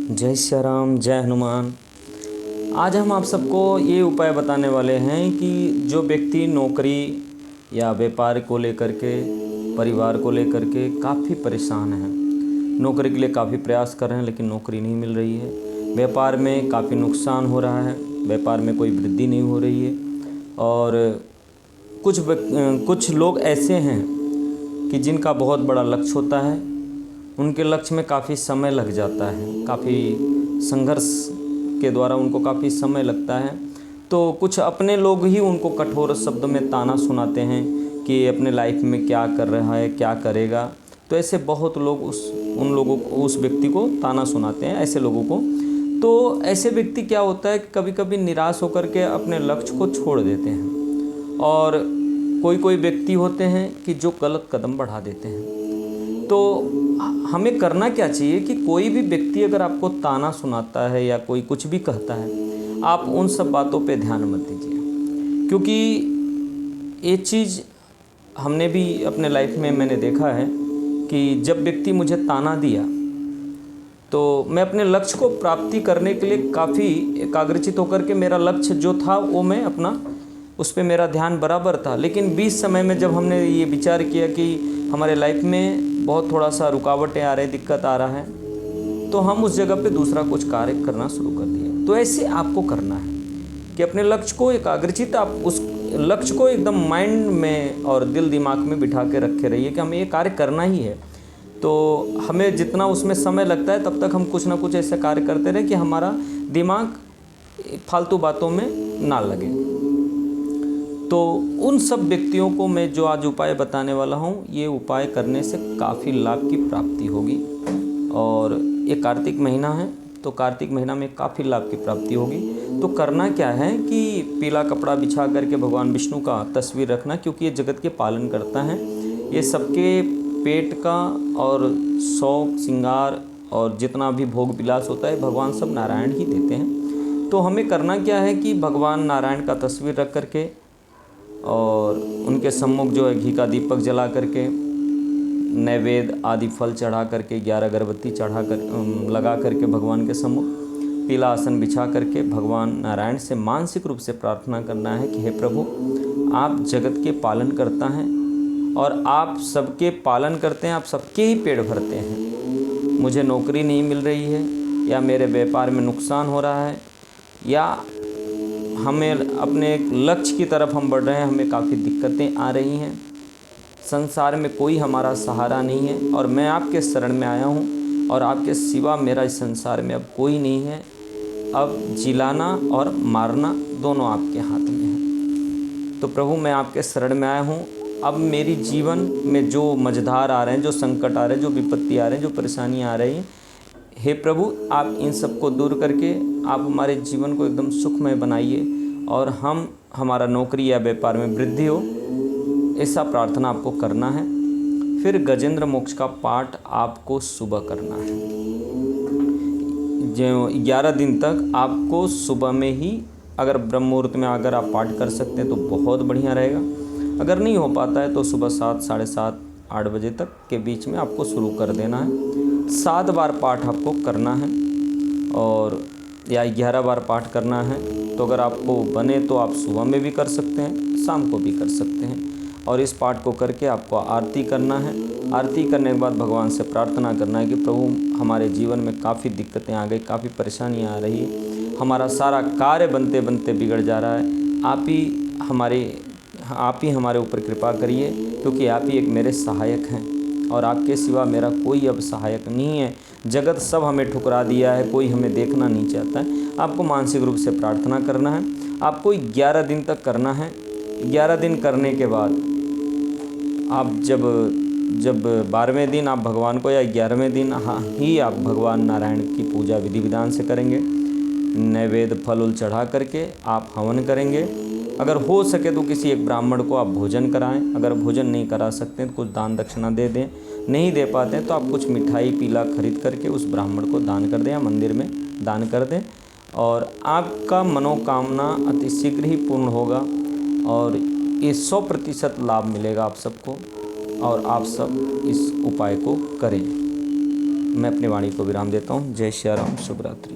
जय श्री राम, जय हनुमान। आज हम आप सबको ये उपाय बताने वाले हैं कि जो व्यक्ति नौकरी या व्यापार को लेकर के, परिवार को लेकर के काफ़ी परेशान हैं, नौकरी के लिए काफ़ी प्रयास कर रहे हैं लेकिन नौकरी नहीं मिल रही है, व्यापार में काफ़ी नुकसान हो रहा है, व्यापार में कोई वृद्धि नहीं हो रही है, और कुछ लोग ऐसे हैं कि जिनका बहुत बड़ा लक्ष्य होता है, उनके लक्ष्य में काफ़ी समय लग जाता है, काफ़ी संघर्ष के द्वारा उनको काफ़ी समय लगता है। तो कुछ अपने लोग ही उनको कठोर शब्दों में ताना सुनाते हैं कि अपने लाइफ में क्या कर रहा है, क्या करेगा। तो ऐसे बहुत लोग उस व्यक्ति को ताना सुनाते हैं, ऐसे लोगों को। तो ऐसे व्यक्ति क्या होता है कि कभी कभी निराश होकर के अपने लक्ष्य को छोड़ देते हैं, और कोई व्यक्ति होते हैं कि जो गलत कदम बढ़ा देते हैं। तो हमें करना क्या चाहिए कि कोई भी व्यक्ति अगर आपको ताना सुनाता है या कोई कुछ भी कहता है, आप उन सब बातों पे ध्यान मत दीजिए, क्योंकि ये चीज़ हमने भी अपने लाइफ में मैंने देखा है कि जब व्यक्ति मुझे ताना दिया तो मैं अपने लक्ष्य को प्राप्ति करने के लिए काफ़ी एकाग्रचित होकर के, मेरा लक्ष्य जो था वो मैं अपना उस पर मेरा ध्यान बराबर था। लेकिन बीच समय में जब हमने ये विचार किया कि हमारे लाइफ में बहुत थोड़ा सा रुकावटें आ रही, दिक्कत आ रहा है, तो हम उस जगह पे दूसरा कुछ कार्य करना शुरू कर दिए। तो ऐसे आपको करना है कि अपने लक्ष्य को एकाग्रचित, आप उस लक्ष्य को एकदम माइंड में और दिल दिमाग में बिठा के रखे रहिए कि हमें ये कार्य करना ही है। तो हमें जितना उसमें समय लगता है तब तक हम कुछ ना कुछ ऐसे कार्य करते रहे कि हमारा दिमाग फालतू बातों में ना लगे। तो उन सब व्यक्तियों को मैं जो आज उपाय बताने वाला हूँ, ये उपाय करने से काफ़ी लाभ की प्राप्ति होगी। और ये कार्तिक महीना है, तो कार्तिक महीना में काफ़ी लाभ की प्राप्ति होगी। तो करना क्या है कि पीला कपड़ा बिछा करके भगवान विष्णु का तस्वीर रखना, क्योंकि ये जगत के पालन करता है। ये सबके पेट का और शौक श्रृंगार और जितना भी भोग विलास होता है, भगवान सब नारायण ही देते हैं। तो हमें करना क्या है कि भगवान नारायण का तस्वीर रख करके और उनके सम्मुख जो है घी का दीपक जला करके, नैवेद्य आदि फल चढ़ा करके, 11 अगरबत्ती लगा करके भगवान के सम्मुख पीला आसन बिछा करके भगवान नारायण से मानसिक रूप से प्रार्थना करना है कि हे प्रभु, आप जगत के पालन करता हैं और आप सबके पालन करते हैं, आप सबके ही पेट भरते हैं। मुझे नौकरी नहीं मिल रही है, या मेरे व्यापार में नुकसान हो रहा है, या हमें अपने एक लक्ष्य की तरफ हम बढ़ रहे हैं, हमें काफ़ी दिक्कतें आ रही हैं, संसार में कोई हमारा सहारा नहीं है, और मैं आपके शरण में आया हूँ और आपके सिवा मेरा इस संसार में अब कोई नहीं है। अब जिलाना और मारना दोनों आपके हाथ में है। तो प्रभु, मैं आपके शरण में आया हूँ। अब मेरी जीवन में जो मझधार आ रहे हैं, जो संकट आ रहे हैं, जो विपत्ति आ रहे हैं, जो परेशानियाँ आ रही हैं, हे प्रभु, आप इन सबको दूर करके आप हमारे जीवन को एकदम सुखमय बनाइए और हमारा नौकरी या व्यापार में वृद्धि हो, ऐसा प्रार्थना आपको करना है। फिर गजेंद्र मोक्ष का पाठ आपको सुबह करना है। जो 11 दिन तक आपको सुबह में ही, अगर ब्रह्म मुहूर्त में अगर आप पाठ कर सकते हैं तो बहुत बढ़िया रहेगा। अगर नहीं हो पाता है तो सुबह 7, साढ़े 7, 8 बजे तक के बीच में आपको शुरू कर देना है। 7 बार पाठ आपको करना है, और या 11 बार पाठ करना है। तो अगर आपको बने तो आप सुबह में भी कर सकते हैं, शाम को भी कर सकते हैं। और इस पाठ को करके आपको आरती करना है। आरती करने के बाद भगवान से प्रार्थना करना है कि प्रभु, हमारे जीवन में काफ़ी दिक्कतें आ गई, काफ़ी परेशानियाँ आ रही है, हमारा सारा कार्य बनते बनते बिगड़ जा रहा है, आप ही हमारे ऊपर कृपा करिए, क्योंकि आप ही एक मेरे सहायक हैं और आपके सिवा मेरा कोई अब सहायक नहीं है। जगत सब हमें ठुकरा दिया है, कोई हमें देखना नहीं चाहता है। आपको मानसिक रूप से प्रार्थना करना है। आपको 11 दिन तक करना है। 11 दिन करने के बाद आप जब 12वें दिन आप भगवान को, या 11वें दिन ही आप भगवान नारायण की पूजा विधि विधान से करेंगे। नैवेद्य फल उल चढ़ा करके आप हवन करेंगे। अगर हो सके तो किसी एक ब्राह्मण को आप भोजन कराएं। अगर भोजन नहीं करा सकते तो कुछ दान दक्षिणा दे दें। नहीं दे पाते हैं तो आप कुछ मिठाई पीला खरीद करके उस ब्राह्मण को दान कर दें या मंदिर में दान कर दें, और आपका मनोकामना अति शीघ्र ही पूर्ण होगा। और ये 100% लाभ मिलेगा आप सबको, और आप सब इस उपाय को करें। मैं अपनी वाणी को विराम देता हूँ। जय श्री राम, शुभ रात्रि।